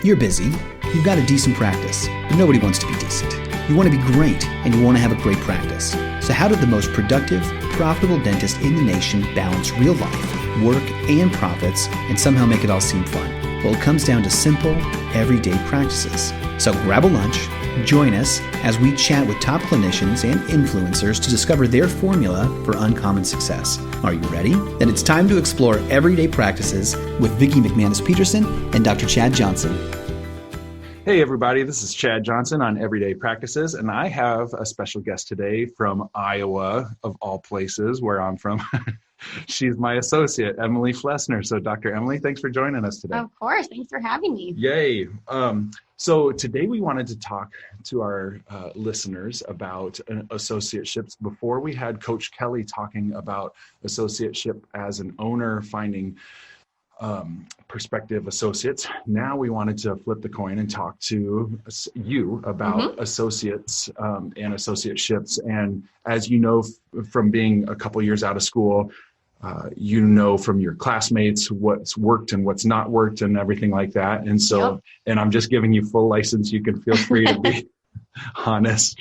You're busy, you've got a decent practice, but nobody wants to be decent. You want to be great, and you want to have a great practice. So how did the most productive, profitable dentist in the nation balance real life, work, and profits, and somehow make it all seem fun? Well, it comes down to simple, everyday practices. So grab a lunch, join us as we chat with top clinicians and influencers to discover their formula for uncommon success. Are you ready? Then it's time to explore everyday practices with Vicki McManus-Peterson and Dr. Chad Johnson. Hey everybody, this is Chad Johnson on Everyday Practices, and I have a special guest today from Iowa, of all places, where I'm from. She's my associate, Emily Flesner. So Dr. Emily, thanks for joining us today. Of course, thanks for having me. Yay. So today we wanted to talk to our listeners about associateships. Before we had Coach Kelly talking about associateship as an owner, finding prospective associates. Now we wanted to flip the coin and talk to you about associates and associateships. And as you know, from being a couple years out of school, you know from your classmates what's worked and what's not worked and everything like that. And so, and I'm just giving you full license. You can feel free to be honest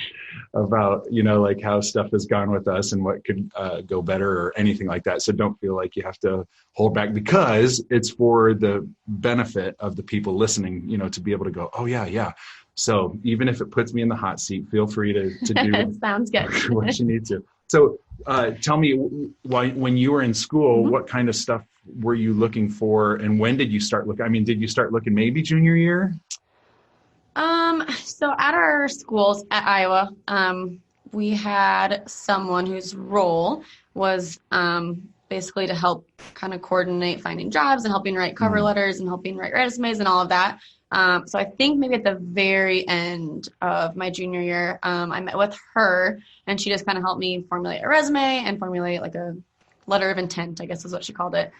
about, you know, like how stuff has gone with us and what could go better or anything like that. So don't feel like you have to hold back, because it's for the benefit of the people listening, you know, to be able to go, oh yeah. So even if it puts me in the hot seat, feel free to do Sounds good. what you need to. So tell me, when you were in school, what kind of stuff were you looking for, and when did you start looking? I mean, did you start looking maybe junior year? So at our schools at Iowa, we had someone whose role was basically to help kind of coordinate finding jobs and helping write cover letters and helping write resumes and all of that. So I think maybe at the very end of my junior year, I met with her, and she just kind of helped me formulate a resume and formulate like a letter of intent, I guess is what she called it.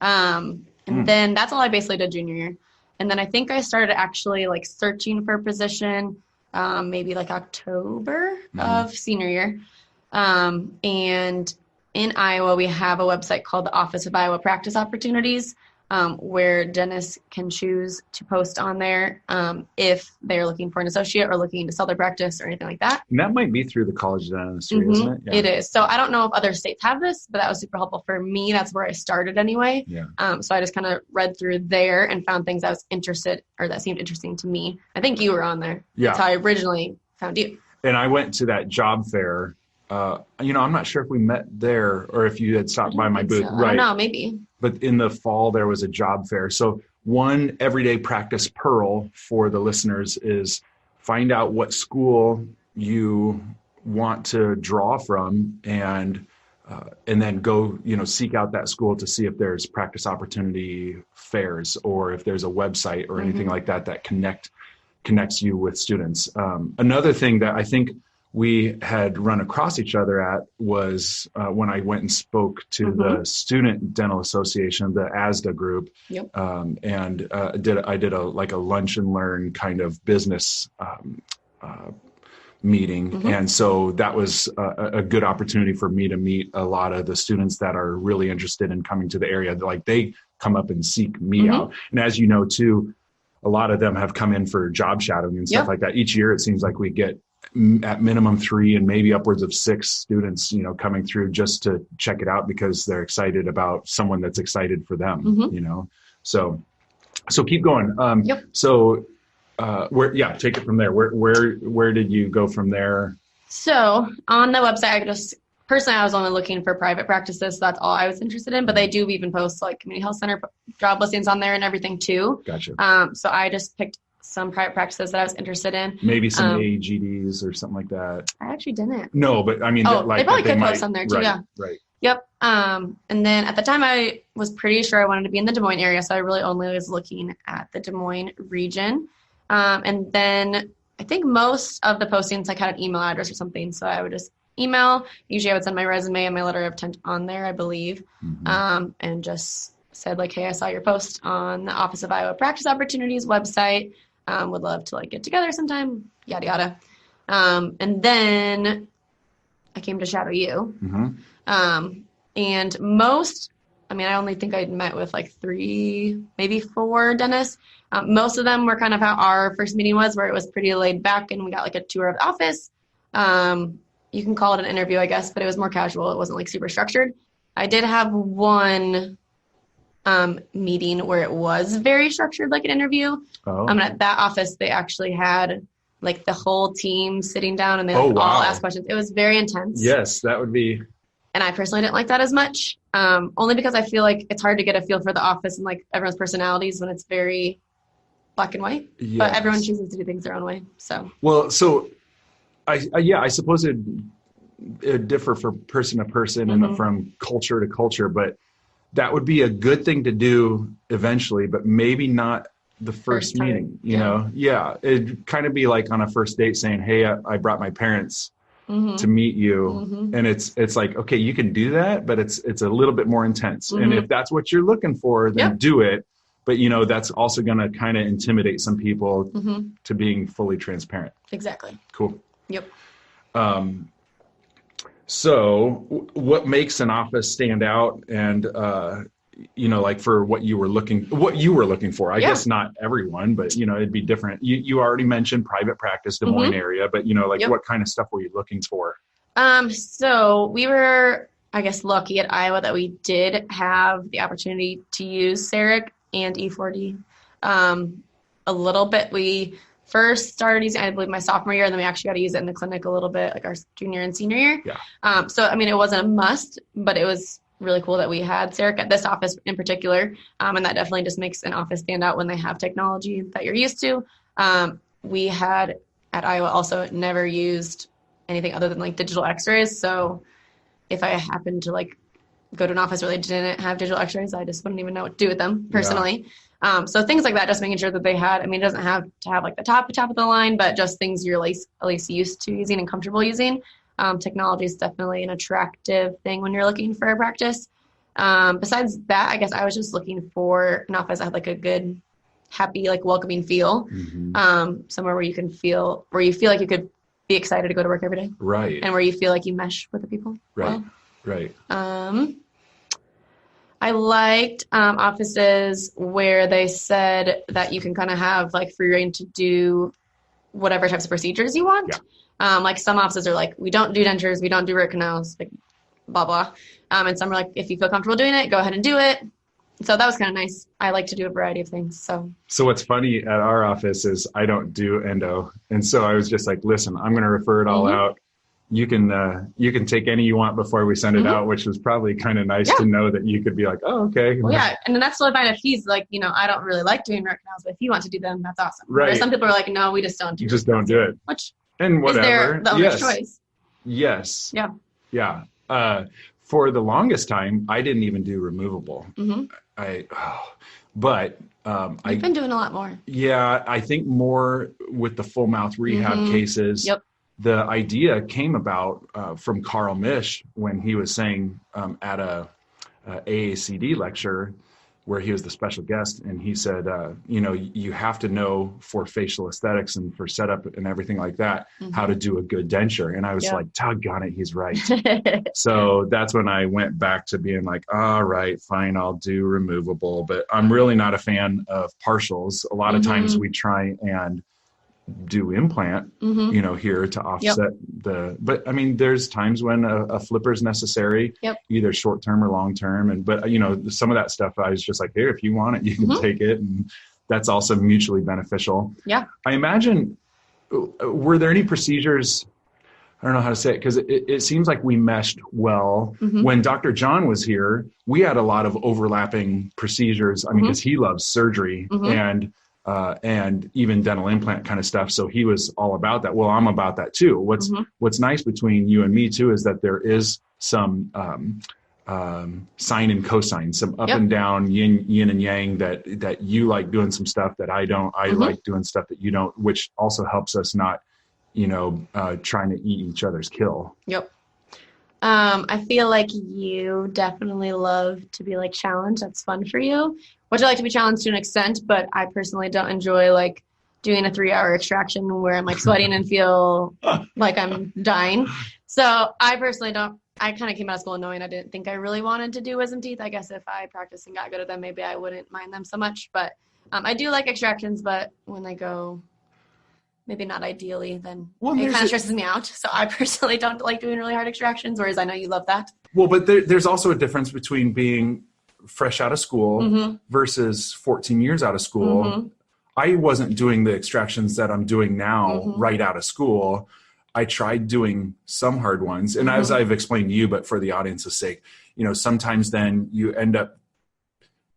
And then that's all I basically did junior year. And then I think I started actually like searching for a position, maybe like October of senior year. And in Iowa, we have a website called the Office of Iowa Practice Opportunities, where dentists can choose to post on there if they're looking for an associate or looking to sell their practice or anything like that. And that might be through the College of Dentistry, isn't it? Yeah. It is. So I don't know if other states have this, but that was super helpful for me. That's where I started anyway. Yeah. So I just kind of read through there and found things I was interested, or that seemed interesting to me. I think you were on there. Yeah. That's how I originally found you. And I went to that job fair. You know, I'm not sure if we met there or if you had stopped by my booth. So. Right. I don't know, maybe. But in the fall, there was a job fair. So one everyday practice pearl for the listeners is find out what school you want to draw from, and then go, you know, seek out that school to see if there's practice opportunity fairs or if there's a website or anything like that that connects you with students. Another thing that I think we had run across each other at was when I went and spoke to the Student Dental Association, the ASDA group, and I did a lunch and learn kind of business meeting. And so that was a good opportunity for me to meet a lot of the students that are really interested in coming to the area. Like, they come up and seek me out. And as you know, too, a lot of them have come in for job shadowing and stuff like that. Each year, it seems like we get at minimum 3 and maybe upwards of 6 students, you know, coming through just to check it out because they're excited about someone that's excited for them, you know? So keep going. So take it from there. Where did you go from there? So on the website, I was only looking for private practices. So that's all I was interested in, but they do even post like community health center job listings on there and everything too. Gotcha. So I just picked some private practices that I was interested in. Maybe some AGDs or something like that. I actually didn't. No, but I mean, they probably could post on there too. Right, right. Yep. And then at the time I was pretty sure I wanted to be in the Des Moines area. So I really only was looking at the Des Moines region. And then I think most of the postings like had an email address or something. So I would just email. Usually I would send my resume and my letter of intent on there, I believe. And just said like, hey, I saw your post on the Office of Iowa Practice Opportunities website. Would love to like get together sometime, yada, yada. And then I came to shadow you. And most, I mean, I only think I'd met with like 3, maybe 4 dentists. Most of them were kind of how our first meeting was, where it was pretty laid back and we got like a tour of the office. You can call it an interview, I guess, but it was more casual. It wasn't like super structured. I did have one meeting where it was very structured, like an interview. At that office, they actually had like the whole team sitting down and they all asked questions. It was very intense. Yes, that would be. And I personally didn't like that as much, only because I feel like it's hard to get a feel for the office and like everyone's personalities when it's very black and white. Yes. But everyone chooses to do things their own way. So. Well, so I suppose it'd differ from person to person and from culture to culture, but that would be a good thing to do eventually, but maybe not the first meeting, you know? Yeah. It'd kind of be like on a first date saying, hey, I brought my parents to meet you. And it's like, okay, you can do that, but it's a little bit more intense. And if that's what you're looking for, then do it. But, you know, that's also going to kind of intimidate some people to being fully transparent. Exactly. Cool. Yep. So what makes an office stand out and, you know, like for what you were looking for, I guess not everyone, but, you know, it'd be different. You already mentioned private practice, Des Moines area, but, you know, like what kind of stuff were you looking for? So we were, I guess, lucky at Iowa that we did have the opportunity to use CEREC and E4D. A little bit. We first started using, I believe, my sophomore year, and then we actually got to use it in the clinic a little bit, like our junior and senior year. Yeah. So, I mean, it wasn't a must, but it was really cool that we had CEREC at this office in particular. And that definitely just makes an office stand out when they have technology that you're used to. We had at Iowa also never used anything other than like digital x-rays. So if I happened to like go to an office where they didn't have digital x-rays, I just wouldn't even know what to do with them personally. Yeah. So things like that, just making sure that they had, I mean, it doesn't have to have like the top of the line, but just things you're at least used to using and comfortable using. Technology is definitely an attractive thing when you're looking for a practice. Besides that, I guess I was just looking for an office that had like a good, happy, like welcoming feel. Somewhere where you feel like you could be excited to go to work every day. Right. And where you feel like you mesh with the people. Right. Well. Right. I liked offices where they said that you can kind of have like free reign to do whatever types of procedures you want. Yeah. Like some offices are like, we don't do dentures, we don't do root canals, like blah, blah. And some are like, if you feel comfortable doing it, go ahead and do it. So that was kind of nice. I like to do a variety of things. So what's funny at our office is I don't do endo. And so I was just like, listen, I'm going to refer it all out. You can take any you want before we send it out, which was probably kind of nice to know that you could be like, oh, okay. Well, yeah. And then that's totally fine if he's like, you know, I don't really like doing root canals, but if you want to do them, that's awesome. Right. Whereas some people are like, no, we just don't do it. Just don't do it. Which and whatever. Is there the owner's choice? Yes. Yeah. Yeah. For the longest time, I didn't even do removable. But I've been doing a lot more. Yeah, I think more with the full mouth rehab cases. Yep. The idea came about from Carl Misch when he was saying at a AACD lecture where he was the special guest, and he said, you know, you have to know for facial aesthetics and for setup and everything like that, how to do a good denture. And I was like, doggone it, he's right. So that's when I went back to being like, all right, fine, I'll do removable. But I'm really not a fan of partials. A lot of times we try and do implant, you know, here to offset but I mean, there's times when a flipper is necessary, either short-term or long-term. But, you know, some of that stuff, I was just like, here, if you want it, you can take it. And that's also mutually beneficial. Yeah. I imagine, were there any procedures, I don't know how to say it, because it seems like we meshed well. When Dr. John was here, we had a lot of overlapping procedures. I mean, because he loves surgery and even dental implant kind of stuff. So he was all about that. Well, I'm about that too. What's nice between you and me too is that there is some sine and cosine, some up and down, yin and yang, that you like doing some stuff that I don't. I like doing stuff that you don't, which also helps us not, you know, trying to eat each other's kill. Yep. I feel like you definitely love to be like challenged. That's fun for you. Which I like to be challenged to an extent, but I personally don't enjoy like doing a 3-hour extraction where I'm like sweating and feel like I'm dying. So I personally don't. I kind of came out of school knowing I didn't think I really wanted to do wisdom teeth. I guess if I practiced and got good at them, maybe I wouldn't mind them so much. But I do like extractions, but when they go maybe not ideally, then Well, it kind of stresses me out. So I personally don't like doing really hard extractions, whereas I know you love that. Well, but there's also a difference between being fresh out of school versus 14 years out of school. I wasn't doing the extractions that I'm doing now right out of school. I tried doing some hard ones. And as I've explained to you, but for the audience's sake, sometimes then you end up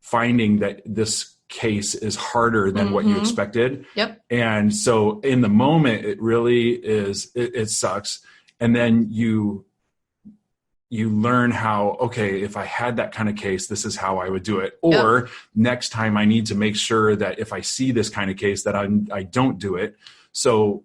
finding that this case is harder than what you expected. Yep. And so in the moment, it really is, it sucks. And then you learn how, okay, if I had that kind of case, this is how I would do it. Or next time I need to make sure that if I see this kind of case that I don't do it. So,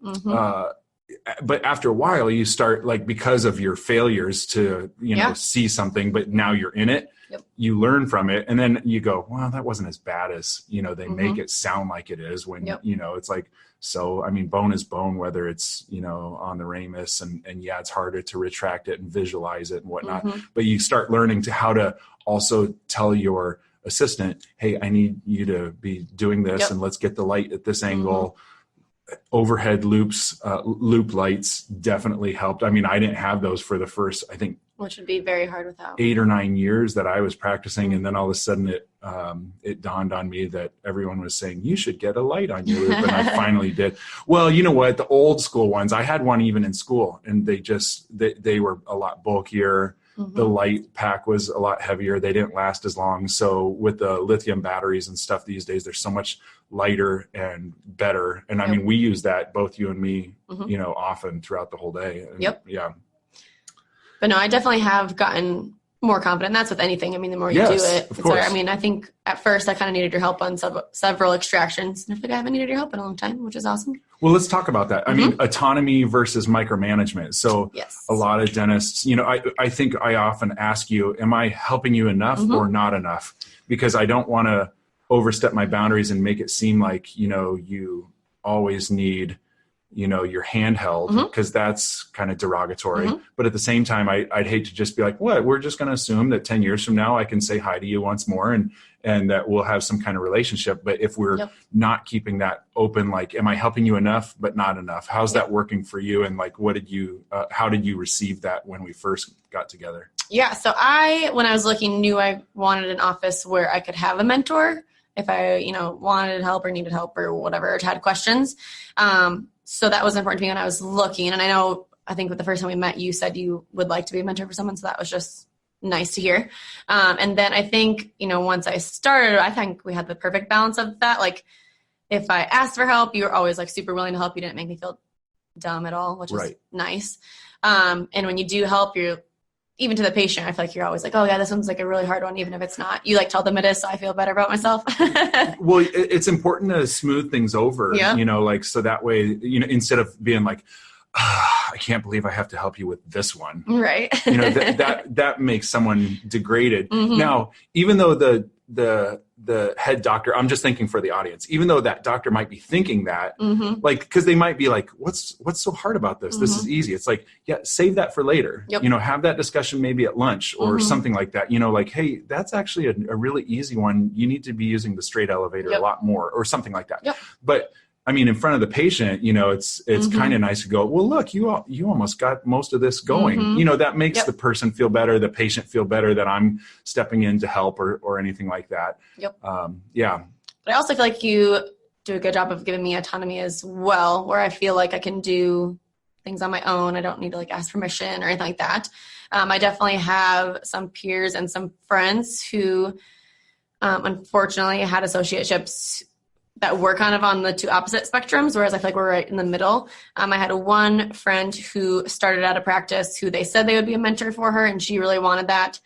but after a while you start, like, because of your failures to, see something, but now you're in it, you learn from it. And then you go, well, that wasn't as bad as, they make it sound like it is when, it's like, so, I mean, bone is bone, whether it's, on the ramus and it's harder to retract it and visualize it and whatnot, but you start learning to how to also tell your assistant, hey, I need you to be doing this and let's get the light at this angle. Overhead loop lights definitely helped. I mean, I didn't have those for the first, I think, which would be very hard without 8 or 9 years that I was practicing. And then all of a sudden it dawned on me that everyone was saying, you should get a light on your loop. And I finally did. Well, you know what? The old school ones, I had one even in school, and they were a lot bulkier. The light pack was a lot heavier. They didn't last as long. So with the lithium batteries and stuff these days, they're so much lighter and better. And I mean, we use that, both you and me, often throughout the whole day. And, yeah. But no, I definitely have gotten more confident. That's with anything. I mean, the more you do it, of course. I mean, I think at first I kind of needed your help on several extractions. And I think I haven't needed your help in a long time, which is awesome. Well, let's talk about that. I mean, autonomy versus micromanagement. So a lot of dentists, I think I often ask you, am I helping you enough or not enough? Because I don't want to overstep my boundaries and make it seem like, you always need, your handheld, because that's kind of derogatory. But at the same time, I'd hate to just be like, what, we're just going to assume that 10 years from now, I can say hi to you once more and that we'll have some kind of relationship. But if we're not keeping that open, like, am I helping you enough, but not enough? How's that working for you? And like, how did you receive that when we first got together? Yeah. So when I was looking, knew I wanted an office where I could have a mentor if I, wanted help or needed help or whatever, or had questions. So that was important to me when I was looking. And I think the first time we met, you said you would like to be a mentor for someone. So that was just nice to hear. And then I think, once I started, I think we had the perfect balance of that. Like, if I asked for help, you were always like super willing to help. You didn't make me feel dumb at all, which is nice. And when you do help, even to the patient, I feel like you're always like, oh yeah, this one's like a really hard one, even if it's not. You like tell them it is, so I feel better about myself. Well, it's important to smooth things over, so that way, instead of being like, I can't believe I have to help you with this one. Right. That makes someone degraded. Now, even though the head doctor, I'm just thinking for the audience, even though that doctor might be thinking that, like, because they might be like, what's so hard about this? This is easy. It's like, save that for later. Have that discussion maybe at lunch or something like that. Like, hey, that's actually a really easy one. You need to be using the straight elevator a lot more, or something like that. But I mean, in front of the patient, it's kind of nice to go, well, look, you almost got most of this going. That makes the person feel better, the patient feel better that I'm stepping in to help or anything like that. But I also feel like you do a good job of giving me autonomy as well, where I feel like I can do things on my own. I don't need to like ask permission or anything like that. I definitely have some peers and some friends who unfortunately had associateships that were kind of on the two opposite spectrums, whereas I feel like we're right in the middle. I had one friend who started out a practice who they said they would be a mentor for her, and she really wanted that.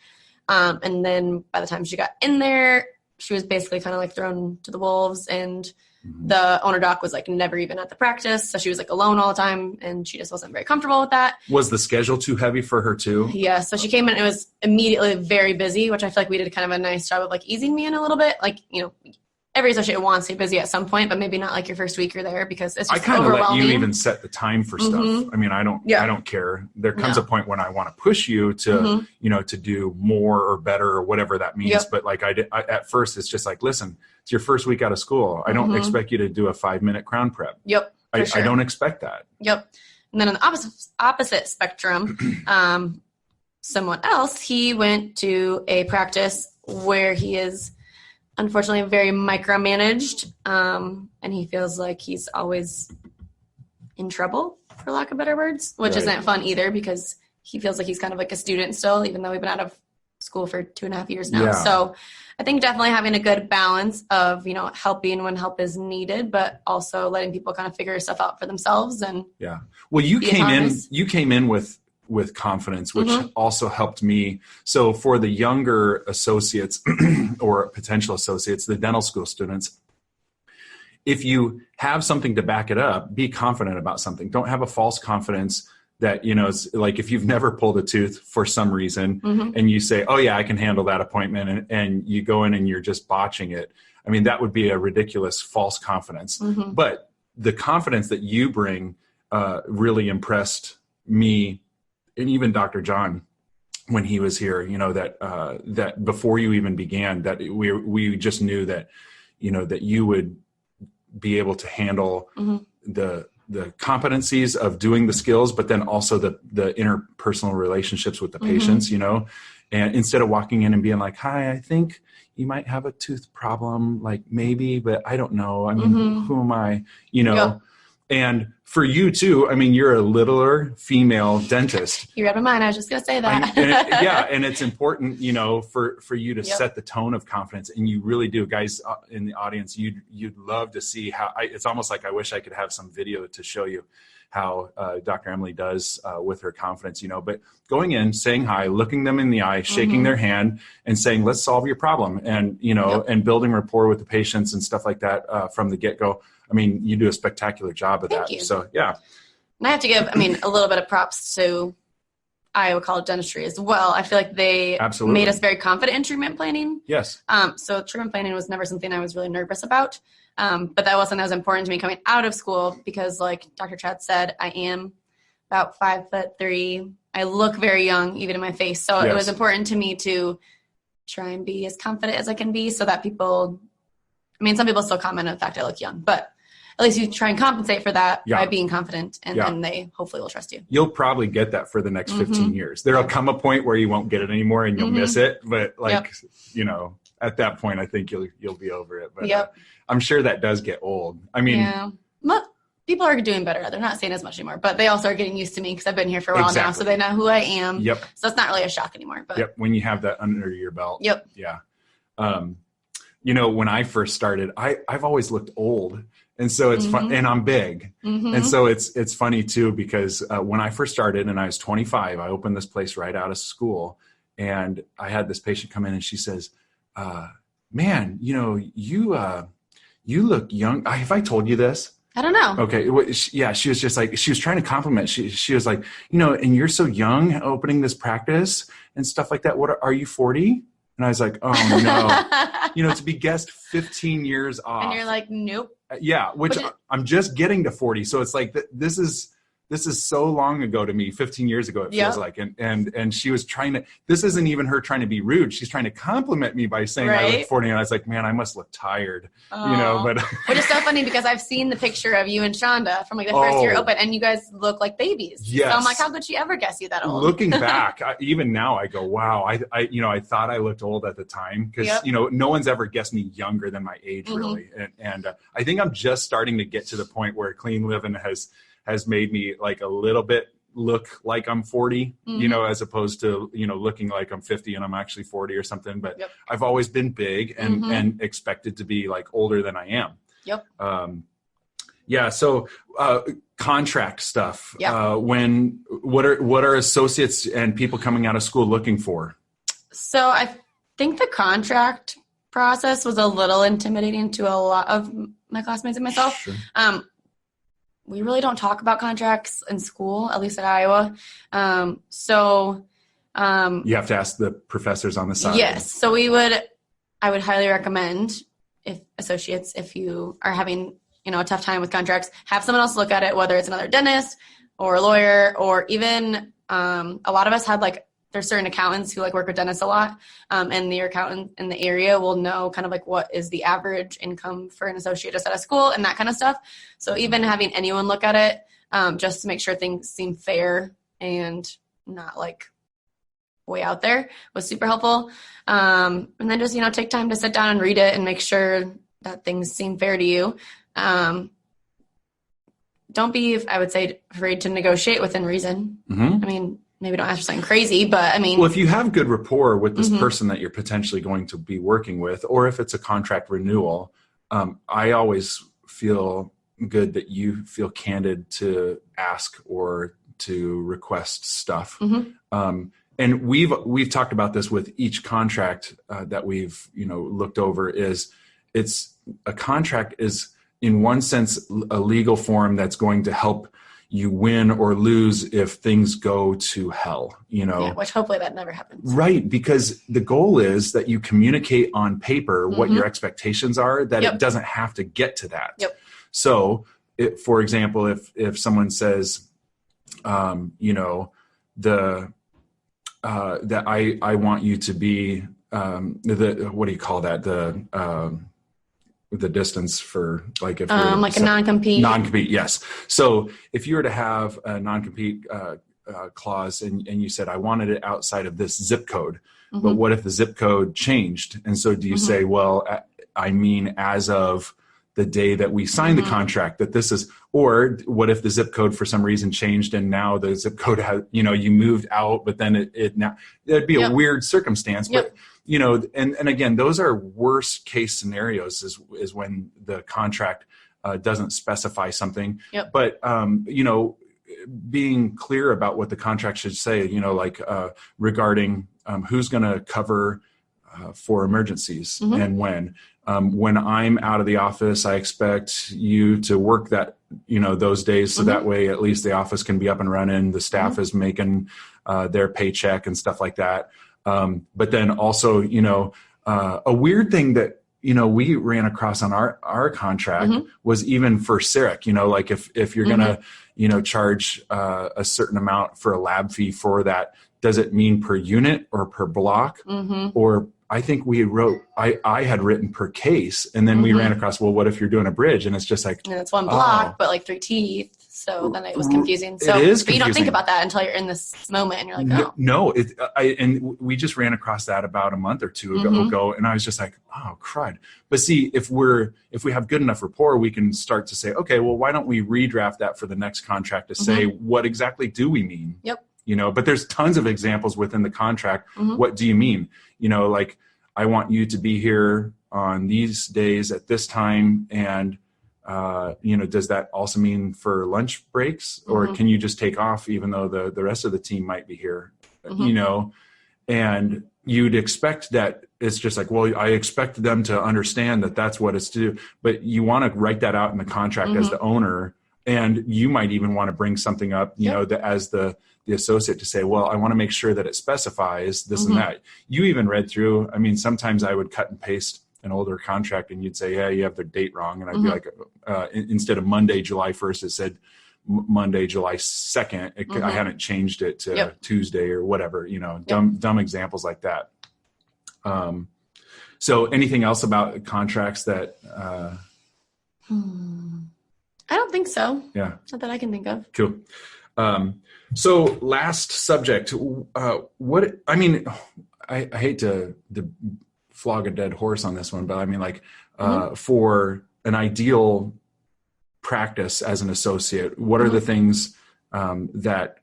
And then by the time she got in there, she was basically kind of like thrown to the wolves, and the owner doc was like never even at the practice. So she was like alone all the time, and she just wasn't very comfortable with that. Was the schedule too heavy for her too? Yeah. So she came in and it was immediately very busy, which I feel like we did kind of a nice job of like easing me in a little bit. Like, every associate wants to be busy at some point, but maybe not like your first week you're there because it's just I kind of let overwhelming. you even set the time for stuff. I mean, I don't care. There comes a point when I want to push you to, to do more or better or whatever that means. But like at first it's just like, listen, it's your first week out of school. I don't expect you to do a 5-minute crown prep. I don't expect that. And then on the opposite spectrum, someone else, he went to a practice where he is unfortunately very micromanaged, and he feels like he's always in trouble, for lack of better words, which isn't fun either because he feels like he's kind of like a student still, even though we've been out of school for 2.5 years now. So I think definitely having a good balance of, helping when help is needed, but also letting people kind of figure stuff out for themselves. And well, you came in with confidence, which also helped me. So for the younger associates or potential associates, the dental school students, if you have something to back it up, be confident about something. Don't have a false confidence that, it's like if you've never pulled a tooth for some reason and you say, oh yeah, I can handle that appointment, and you go in and you're just botching it. I mean, that would be a ridiculous false confidence. But the confidence that you bring really impressed me. And even Dr. John, when he was here, that before you even began, that we just knew that, that you would be able to handle the competencies of doing the skills, but then also the interpersonal relationships with the patients, and instead of walking in and being like, hi, I think you might have a tooth problem, like maybe, but I don't know. I mean, who am I, And for you too, I mean, you're a littler female dentist. You read my mind. I was just going to say that. And it's important, for you to set the tone of confidence. And you really do. Guys in the audience, you'd love to see how it's almost like I wish I could have some video to show you how Dr. Emily does with her confidence, but going in, saying hi, looking them in the eye, shaking their hand and saying, let's solve your problem. And, and building rapport with the patients and stuff like that from the get-go. I mean, you do a spectacular job of that. Thank you. So, yeah. And I have to give, a little bit of props to Iowa College Dentistry as well. I feel like they made us very confident in treatment planning. Yes. So treatment planning was never something I was really nervous about. But that was something that was important to me coming out of school because like Dr. Chad said, I am about 5'3". I look very young, even in my face. So it was important to me to try and be as confident as I can be so that people, some people still comment on the fact I look young, but at least you try and compensate for that by being confident, and then they hopefully will trust you. You'll probably get that for the next 15 years. There'll come a point where you won't get it anymore and you'll miss it. But at that point, I think you'll be over it. But I'm sure that does get old. People are doing better. They're not saying as much anymore, but they also are getting used to me because I've been here for a while now, so they know who I am. So it's not really a shock anymore. But when you have that under your belt. Yeah. When I first started, I've always looked old. And so it's fun, and I'm big. And so it's funny too, because when I first started and I was 25, I opened this place right out of school, and I had this patient come in and she says, man, you look young. Have I told you this? I don't know. Okay. She was just like, she was trying to compliment. She was like, and you're so young opening this practice and stuff like that. Are you 40? And I was like, oh no, to be guessed 15 years off. And you're like, nope. Yeah, which I'm just getting to 40. So it's like, this is so long ago to me, 15 years ago, it feels like. And she was trying to, this isn't even her trying to be rude. She's trying to compliment me by saying I look 40. And I was like, man, I must look tired, but. Which is so funny because I've seen the picture of you and Shonda from like the first year open, and you guys look like babies. Yes. So I'm like, how could she ever guess you that old? Looking back, even now I go, wow, I thought I looked old at the time because, no one's ever guessed me younger than my age really. And I think I'm just starting to get to the point where clean living has made me like a little bit look like I'm 40, as opposed to, looking like I'm 50 and I'm actually 40 or something. But I've always been big and expected to be like older than I am. So contract stuff. What are associates and people coming out of school looking for? So I think the contract process was a little intimidating to a lot of my classmates and myself. Sure. We really don't talk about contracts in school, at least at Iowa. You have to ask the professors on the side. Yes. So I would highly recommend if associates, if you are having, a tough time with contracts, have someone else look at it, whether it's another dentist or a lawyer, or even a lot of us had there's certain accountants who work with dentists a lot, and the accountant in the area will know kind of what is the average income for an associate just out of school and that kind of stuff. So even having anyone look at it, just to make sure things seem fair and not way out there, was super helpful. And then just, take time to sit down and read it and make sure that things seem fair to you. Don't be, I would say, afraid to negotiate within reason. I mean, maybe don't ask for something crazy, but well, if you have good rapport with this person that you're potentially going to be working with, or if it's a contract renewal, I always feel good that you feel candid to ask or to request stuff. And we've talked about this with each contract that we've, looked over. A contract is, in one sense, a legal form that's going to help you win or lose if things go to hell, which hopefully that never happens. Right. Because the goal is that you communicate on paper what your expectations are, that it doesn't have to get to that. So for example, if someone says, that I want you to be, what do you call that? The distance for if you're a non-compete. Non-compete, yes. So if you were to have a non-compete clause and you said, I wanted it outside of this zip code, but what if the zip code changed? And so do you say, well, I mean, as of the day that we signed the contract, that this is, or what if the zip code for some reason changed and now the zip code has, you moved out, but then it now, it'd be a weird circumstance, but and again, those are worst case scenarios is when the contract doesn't specify something, but being clear about what the contract should say, regarding who's going to cover for emergencies and when I'm out of the office, I expect you to work that, those days. So that way, at least the office can be up and running. The staff is making their paycheck and stuff like that. But then also, a weird thing that, we ran across on our contract was even for CEREC, if you're going to, charge a certain amount for a lab fee for that, does it mean per unit or per block? Or I think I had written per case, and then we ran across, well, what if you're doing a bridge? And it's just and it's one block, but 3 teeth. So then it was confusing. So, it is confusing. But you don't think about that until you're in this moment and you're like, oh. No, and we just ran across that about a month or two ago, and I was just like, oh, crud. But see, if we have good enough rapport, we can start to say, okay, well, why don't we redraft that for the next contract to say, what exactly do we mean? But there's tons of examples within the contract. What do you mean? I want you to be here on these days at this time, and does that also mean for lunch breaks, or can you just take off even though the rest of the team might be here? And you'd expect that it's just well, I expect them to understand that that's what it's to do, but you want to write that out in the contract as the owner, and you might even want to bring something up, as the associate to say, well, I want to make sure that it specifies this and that. You even read through, sometimes I would cut and paste an older contract and you'd say, yeah, you have the date wrong. And I'd be like, instead of Monday, July 1st, it said Monday, July 2nd. I hadn't changed it to Tuesday or whatever, dumb examples like that. So anything else about contracts that, I don't think so. Yeah. Not that I can think of. Cool. So last subject, I hate to flog a dead horse on this one, but for an ideal practice as an associate, what are the things that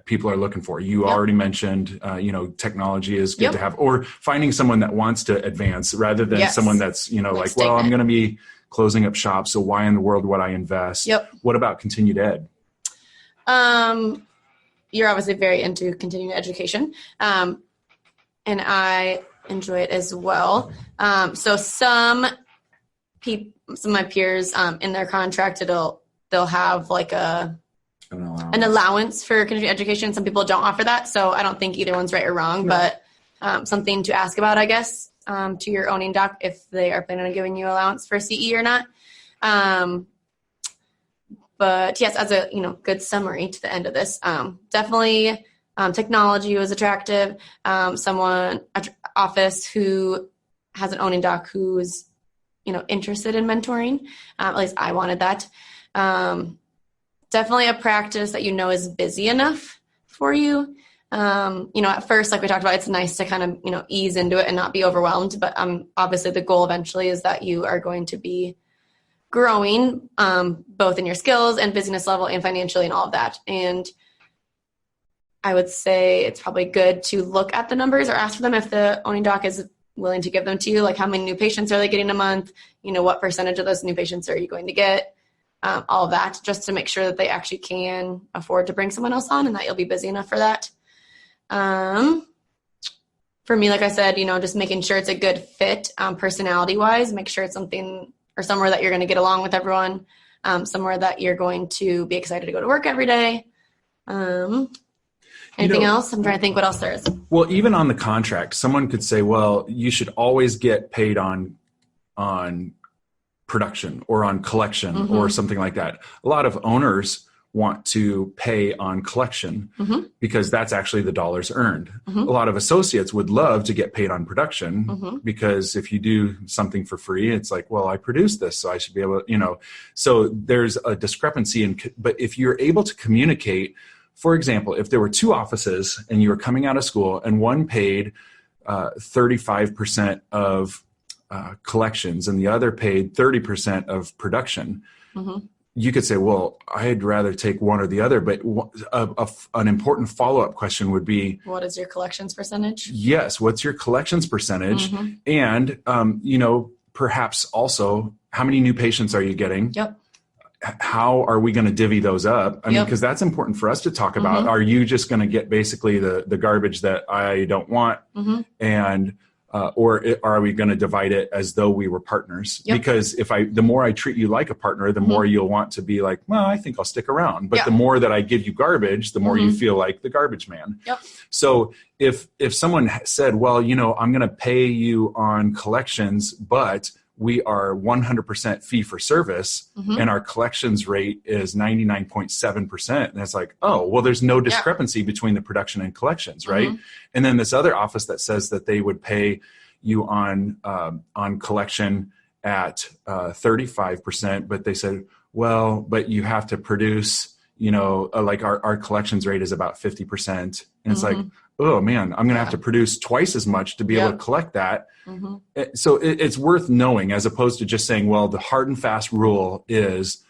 people are looking for? You already mentioned, technology is good to have, or finding someone that wants to advance rather than someone that's, well, I'm going to be closing up shop, so why in the world would I invest? What about continued ed? You're obviously very into continuing education, and I enjoy it as well. So some of my peers in their contract, they'll have an allowance for continuing education. Some people don't offer that, so I don't think either one's right or wrong, but something to ask about, I guess. to your owning doc if they are planning on giving you allowance for CE or not. But yes, as a good summary to the end of this, definitely technology was attractive. Someone office who has an owning doc who's interested in mentoring. At least I wanted that. Definitely a practice that is busy enough for you. At first, like we talked about, it's nice to kind of ease into it and not be overwhelmed. But obviously, the goal eventually is that you are going to be growing both in your skills and busyness level and financially and all of that. And I would say it's probably good to look at the numbers or ask for them if the owning doc is willing to give them to you. Like, how many new patients are they getting a month? What percentage of those new patients are you going to get? All of that, just to make sure that they actually can afford to bring someone else on and that you'll be busy enough for that. For me, like I said, just making sure it's a good fit personality wise, make sure it's something or somewhere that you're going to get along with everyone, somewhere that you're going to be excited to go to work every day. Anything else? I'm trying to think what else there is. Well, even on the contract, someone could say, well, you should always get paid on production or on collection or something like that. A lot of owners want to pay on collection because that's actually the dollars earned. A lot of associates would love to get paid on production because if you do something for free, it's like, well, I produced this, so I should be able to, so there's a discrepancy. But if you're able to communicate, for example, if there were two offices and you were coming out of school and one paid 35% of collections and the other paid 30% of production, you could say, well, I'd rather take one or the other. But an important follow-up question would be, what is your collections percentage? Yes. What's your collections percentage? And, perhaps also, how many new patients are you getting? Yep. How are we going to divvy those up? I mean, because that's important for us to talk about. Are you just going to get basically the garbage that I don't want? And or are we going to divide it as though we were partners? Because the more I treat you like a partner, the more you'll want to be like, well, I think I'll stick around. But the more that I give you garbage, the more you feel like the garbage man. So if someone said, well, I'm going to pay you on collections, but we are 100% fee for service and our collections rate is 99.7%. And it's like, oh, well, there's no discrepancy between the production and collections, right? And then this other office that says that they would pay you on collection at 35%, but they said, well, but you have to produce, like our collections rate is about 50%. And it's like, oh man, I'm going to have to produce twice as much to be able to collect that. So it's worth knowing, as opposed to just saying, well, the hard and fast rule is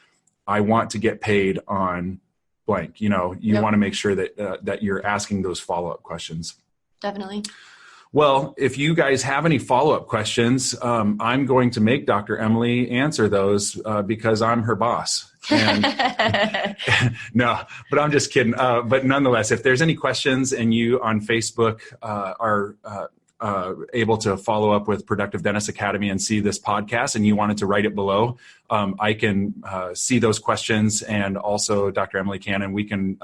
I want to get paid on blank. You want to make sure that you're asking those follow-up questions. Definitely. Well, if you guys have any follow-up questions, I'm going to make Dr. Emily answer those because I'm her boss. And no, but I'm just kidding. But nonetheless, if there's any questions and you on Facebook are able to follow up with Productive Dentist Academy and see this podcast and you wanted to write it below, I can see those questions, and also Dr. Emily can, and we can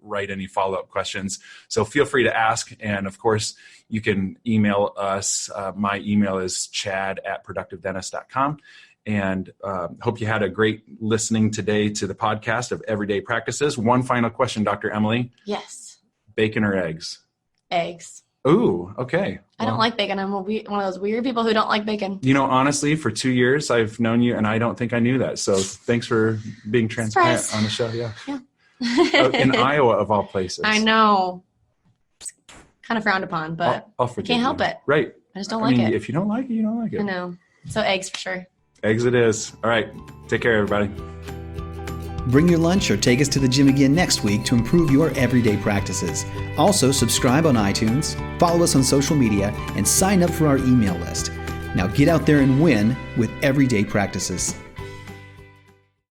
write any follow-up questions. So feel free to ask. And of course, you can email us. My email is chad@productivedentist.com. And hope you had a great listening today to the podcast of Everyday Practices. One final question, Dr. Emily. Yes. Bacon or eggs? Eggs. Ooh, okay. I don't like bacon. I'm one of those weird people who don't like bacon. Honestly, for 2 years, I've known you, and I don't think I knew that. So thanks for being transparent on the show. Yeah. In Iowa, of all places. I know. It's kind of frowned upon, but I'll forgive can't you. help it. Right. I just don't like it. If you don't like it, you don't like it. I know. So eggs for sure. Eggs it is. All right. Take care, everybody. Bring your lunch or take us to the gym again next week to improve your everyday practices. Also, subscribe on iTunes, follow us on social media, and sign up for our email list. Now get out there and win with Everyday Practices.